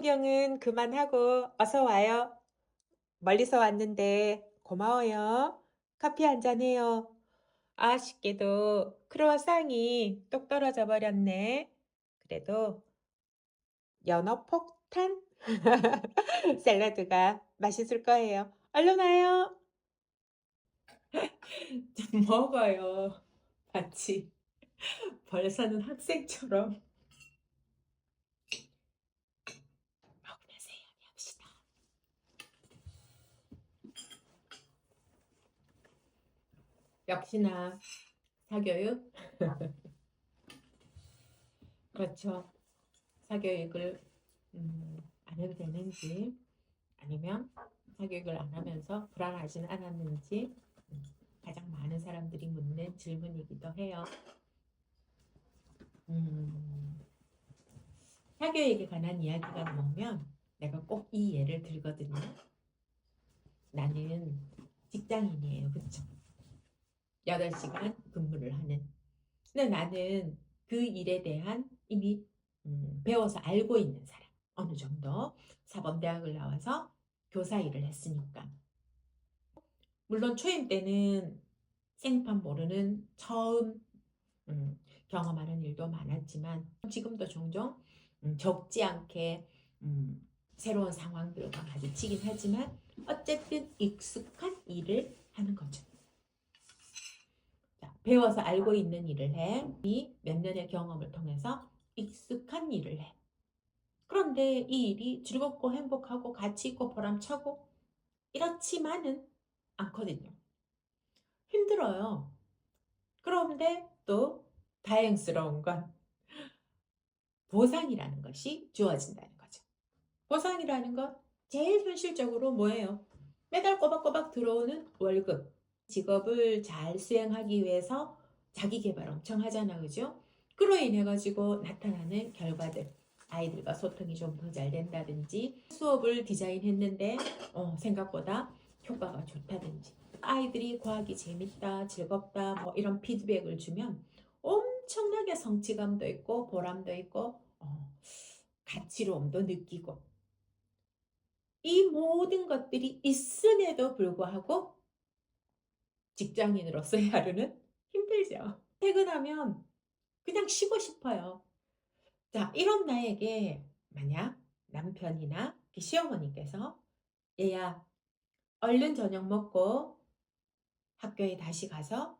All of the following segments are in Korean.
구경은 그만하고 어서 와요. 멀리서 왔는데 고마워요. 커피 한 잔 해요. 아쉽게도 크루아상이 똑 떨어져 버렸네. 그래도 연어 폭탄 샐러드가 맛있을 거예요. 얼른 와요. 좀 먹어요. 같이 벌 사는 학생처럼 먹으면서 이야기합시다. 역시나 사교육? 그렇죠. 사교육을 안 해도 되는지 아니면 사교육을 안 하면서 불안하진 않았는지 가장 많은 사람들이 묻는 질문이기도 해요. 사교육에 관한 이야기가 나오면 내가 꼭 이 예를 들거든요. 나는 직장인이에요. 그쵸? 8시간 근무를 하는. 근데 나는 그 일에 대한 이미 배워서 알고 있는 사람. 어느 정도 사범대학을 나와서 교사 일을 했으니까. 물론 초임 때는 생판 모르는 처음 경험하는 일도 많았지만 지금도 종종 적지 않게 새로운 상황들과 마주치긴 하지만 어쨌든 익숙한 일을 하는 거죠. 자, 배워서 알고 있는 일을 해. 이 몇 년의 경험을 통해서 익숙한 일을 해. 그런데 이 일이 즐겁고 행복하고 가치 있고 보람차고 이렇지만은 않거든요. 힘들어요. 그런데 또 다행스러운 건 보상이라는 것이 주어진다는 거죠. 보상이라는 건 제일 현실적으로 뭐예요? 매달 꼬박꼬박 들어오는 월급. 직업을 잘 수행하기 위해서 자기 개발 엄청 하잖아, 그죠? 그로 인해 가지고 나타나는 결과들. 아이들과 소통이 좀 더 잘 된다든지, 수업을 디자인했는데 생각보다 효과가 좋다든지, 아이들이 과학이 재밌다, 즐겁다, 뭐 이런 피드백을 주면 엄청나게 성취감도 있고 보람도 있고 가치로움도 느끼고, 이 모든 것들이 있음에도 불구하고 직장인으로서의 하루는 힘들죠. 퇴근하면 그냥 쉬고 싶어요. 자, 이런 나에게 만약 남편이나 시어머니께서 얘야, 얼른 저녁 먹고 학교에 다시 가서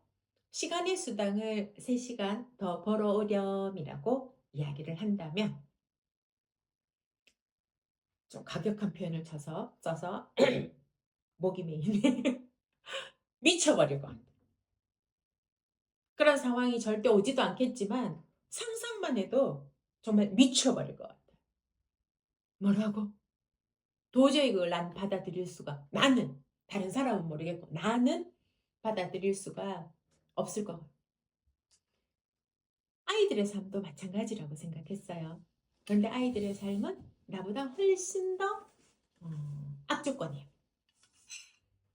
시간의 수당을 3시간 더 벌어오렴이라고 이야기를 한다면, 좀 가격한 표현을 써서 목이 메이네. 미쳐버릴 것 같아요. 그런 상황이 절대 오지도 않겠지만 상상만 해도 정말 미쳐버릴 것 같아요. 뭐라고? 도저히 그걸 난 받아들일 수가, 나는, 다른 사람은 모르겠고 나는 받아들일 수가 없을 것 같아요. 아이들의 삶도 마찬가지라고 생각했어요. 그런데 아이들의 삶은 나보다 훨씬 더 악조건이에요.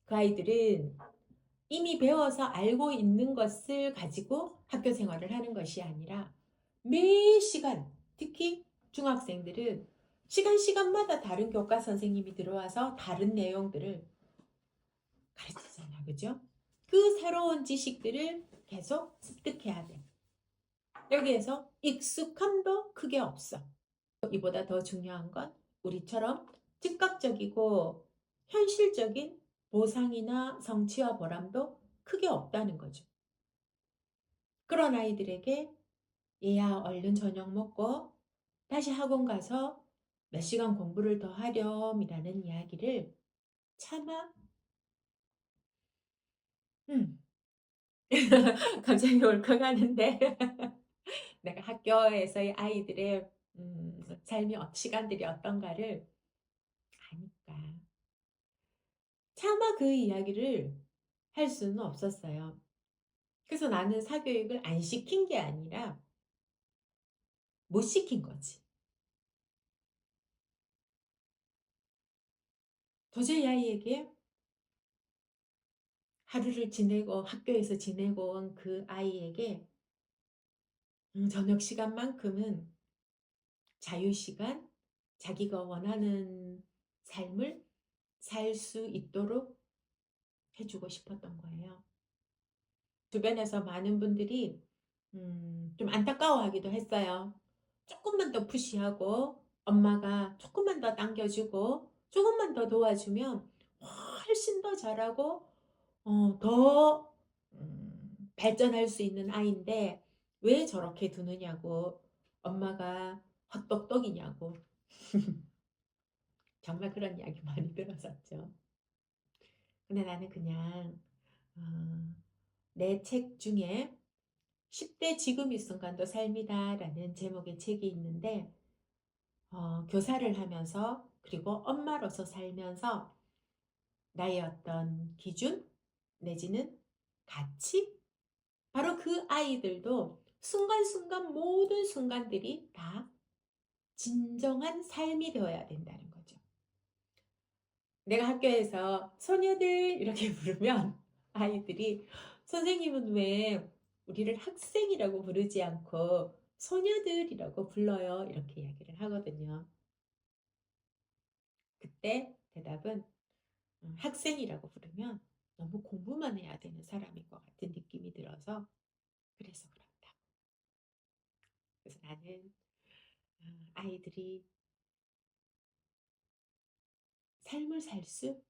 그 아이들은 이미 배워서 알고 있는 것을 가지고 학교 생활을 하는 것이 아니라 매 시간, 특히 중학생들은 시간마다 다른 교과 선생님이 들어와서 다른 내용들을 가르치잖아, 그죠? 그 새로운 지식들을 계속 습득해야 돼. 여기에서 익숙함도 크게 없어. 이보다 더 중요한 건 우리처럼 즉각적이고 현실적인 보상이나 성취와 보람도 크게 없다는 거죠. 그런 아이들에게 얘야 얼른 저녁 먹고 다시 학원 가서 몇 시간 공부를 더 하렴이라는 이야기를 차마 음 갑자기 울컥하는데 내가 학교에서의 아이들의 삶이 시간들이 어떤가를 아니까 차마 그 이야기를 할 수는 없었어요. 그래서 나는 사교육을 안 시킨 게 아니라 못 시킨 거지. 도저히 아이에게 하루를 지내고 학교에서 지내고 온 그 아이에게 저녁 시간만큼은 자유 시간, 자기가 원하는 삶을 살 수 있도록 해 주고 싶었던 거예요. 주변에서 많은 분들이 좀 안타까워하기도 했어요. 조금만 더 푸시하고 엄마가 조금만 더 당겨 주고 조금만 더 도와주면 훨씬 더 잘하고 더 발전할 수 있는 아이인데 왜 저렇게 두느냐고 엄마가 헛똑똑이냐고 정말 그런 이야기 많이 들었었죠. 근데 나는 그냥 어 내 책 중에 10대 지금 이 순간도 삶이다라는 제목의 책이 있는데 교사를 하면서 그리고 엄마로서 살면서 나의 어떤 기준 내지는 가치 바로 그 아이들도 순간순간 모든 순간들이 다 진정한 삶이 되어야 된다는 거죠. 내가 학교에서 "소녀들." 이렇게 부르면 아이들이 "선생님은 왜 우리를 학생이라고 부르지 않고 소녀들이라고 불러요?" 이렇게 이야기를 하거든요. 그때 대답은 학생이라고 부르면 너무 공부만 해야 되는 사람인 것 같은 느낌이 들어서 그래서 그렇다. 그래서 나는 아이들이 삶을 살 수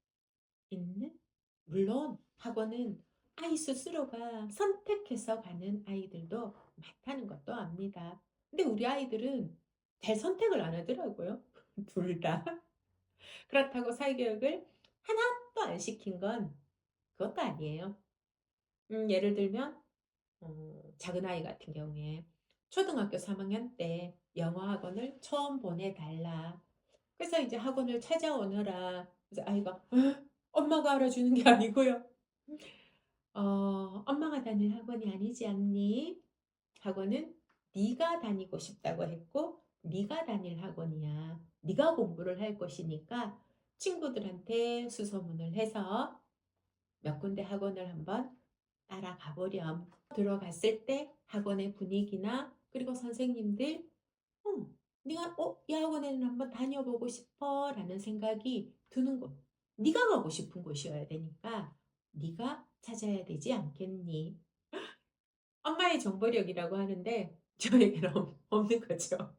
있는 물론 학원은 아이 스스로가 선택해서 가는 아이들도 많다는 것도 압니다. 근데 우리 아이들은 잘 선택을 안 하더라고요. 둘 다. 그렇다고 사회교육을 하나도 안 시킨 건 그것도 아니에요. 예를 들면 작은 아이 같은 경우에 초등학교 3학년 때 영어 학원을 처음 보내달라. 그래서 이제 학원을 찾아오너라. 그래서 아이가 엄마가 알아주는 게 아니고요. "엄마가 다닐 학원이 아니지 않니? 학원은 네가 다니고 싶다고 했고 네가 다닐 학원이야. 네가 공부를 할 것이니까 친구들한테 수소문을 해서 몇 군데 학원을 한번 따라가 보렴." 들어갔을 때 학원의 분위기나 그리고 선생님들 네가 이 학원에는 한번 다녀보고 싶어."라는 생각이 드는 곳. 네가 가고 싶은 곳이어야 되니까 네가 찾아야 되지 않겠니? 엄마의 정보력이라고 하는데 저에게는 없는 거죠.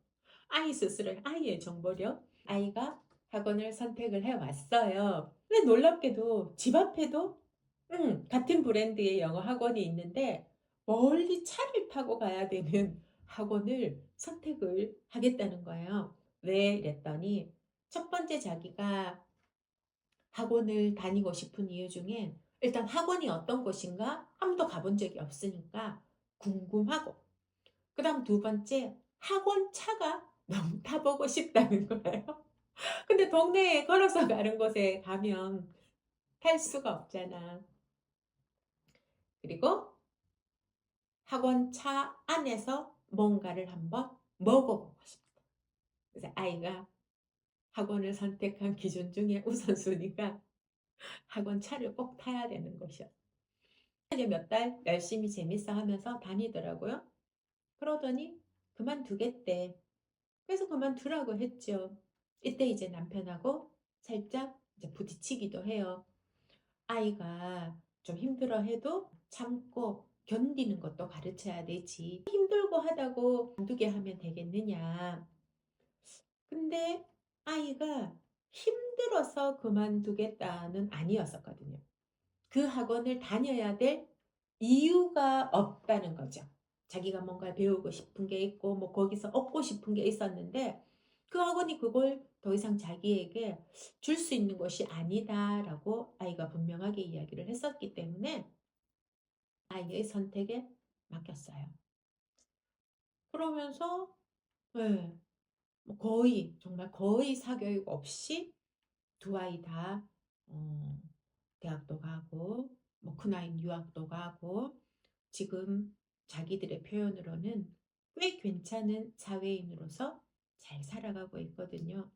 아이 스스로의 아이의 정보력. 아이가 학원을 선택을 해 왔어요. 근데 놀랍게도 집 앞에도 같은 브랜드의 영어 학원이 있는데 멀리 차를 타고 가야 되는 학원을 선택을 하겠다는 거예요. 왜 이랬더니 첫 번째 자기가 학원을 다니고 싶은 이유 중에 일단 학원이 어떤 곳인가 한 번도 가본 적이 없으니까 궁금하고 그다음 두 번째 학원 차가 너무 타보고 싶다는 거예요. 근데 동네에 걸어서 가는 곳에 가면 탈 수가 없잖아. 그리고 학원 차 안에서 뭔가를 한번 먹어보고 싶다. 그래서 아이가 학원을 선택한 기준 중에 우선순위가 학원 차를 꼭 타야 되는 것이었 이제 몇 달 열심히 재밌어 하면서 다니더라고요. 그러더니 그만두겠대. 그래서 그만두라고 했죠. 이때 이제 남편하고 살짝 이제 부딪히기도 해요. 아이가 좀 힘들어해도 참고 견디는 것도 가르쳐야 되지. 힘들고 하다고 관두게 하면 되겠느냐. 근데 아이가 힘들어서 그만두겠다는 아니었었거든요. 그 학원을 다녀야 될 이유가 없다는 거죠. 자기가 뭔가 배우고 싶은 게 있고 뭐 거기서 얻고 싶은 게 있었는데 그 학원이 그걸 더 이상 자기에게 줄 수 있는 것이 아니다라고 아이가 분명하게 이야기를 했었기 때문에 아이의 선택에 맡겼어요. 그러면서 네, 뭐 거의 정말 거의 사교육 없이 두 아이 다 어 대학도 가고 뭐 큰아이는 유학도 가고 지금 자기들의 표현으로는 꽤 괜찮은 사회인으로서 잘 살아가고 있거든요.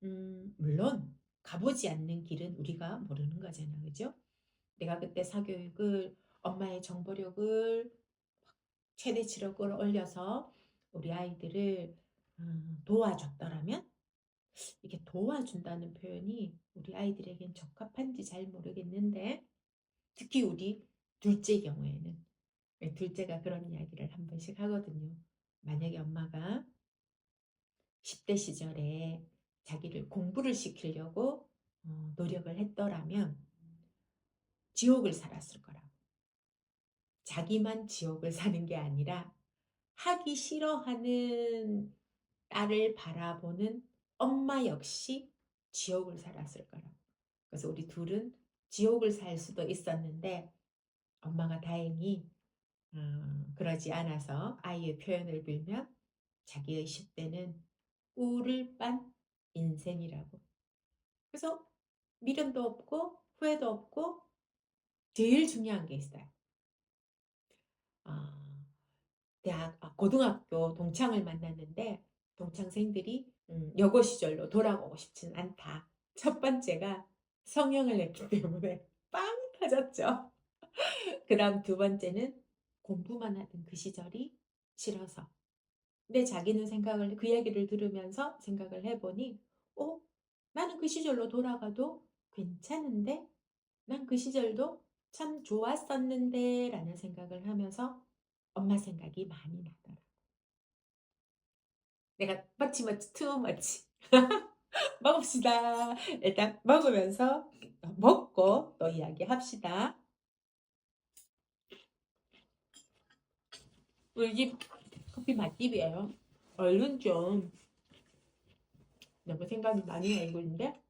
물론 가보지 않는 길은 우리가 모르는 거잖아, 그죠? 내가 그때 사교육을 엄마의 정보력을 최대치로 끌어올려서 우리 아이들을 도와줬더라면 도와준다는 표현이 우리 아이들에겐 적합한지 잘 모르겠는데 특히 우리 둘째 경우에는 둘째가 그런 이야기를 한 번씩 하거든요. 만약에 엄마가 10대 시절에 자기를 공부를 시키려고 노력을 했더라면 지옥을 살았을 거라고. 자기만 지옥을 사는 게 아니라 하기 싫어하는 딸을 바라보는 엄마 역시 지옥을 살았을 거라고. 그래서 우리 둘은 지옥을 살 수도 있었는데 엄마가 다행히 그러지 않아서 아이의 표현을 빌면 자기의 10대는 꿀을 빤 인생이라고. 그래서 미련도 없고 후회도 없고 제일 중요한 게 있어요. 아, 고등학교 동창을 만났는데 동창생들이 여고 시절로 돌아가고 싶지는 않다. 첫 번째가 성형을 했기 때문에 빵 터졌죠. 그 다음 두 번째는 공부만 하던 그 시절이 싫어서. 근데 자기는 그 이야기를 들으면서 생각을 해보니, 나는 그 시절로 돌아가도 괜찮은데? 난 그 시절도 참 좋았었는데? 라는 생각을 하면서 엄마 생각이 많이 나더라. 내가 머치 투 머치. 먹읍시다. 일단 먹으면서 먹고 또 이야기합시다. 우리 집 커피 맛집이에요. 얼른 좀 너무 생각이 많이 나고 있는데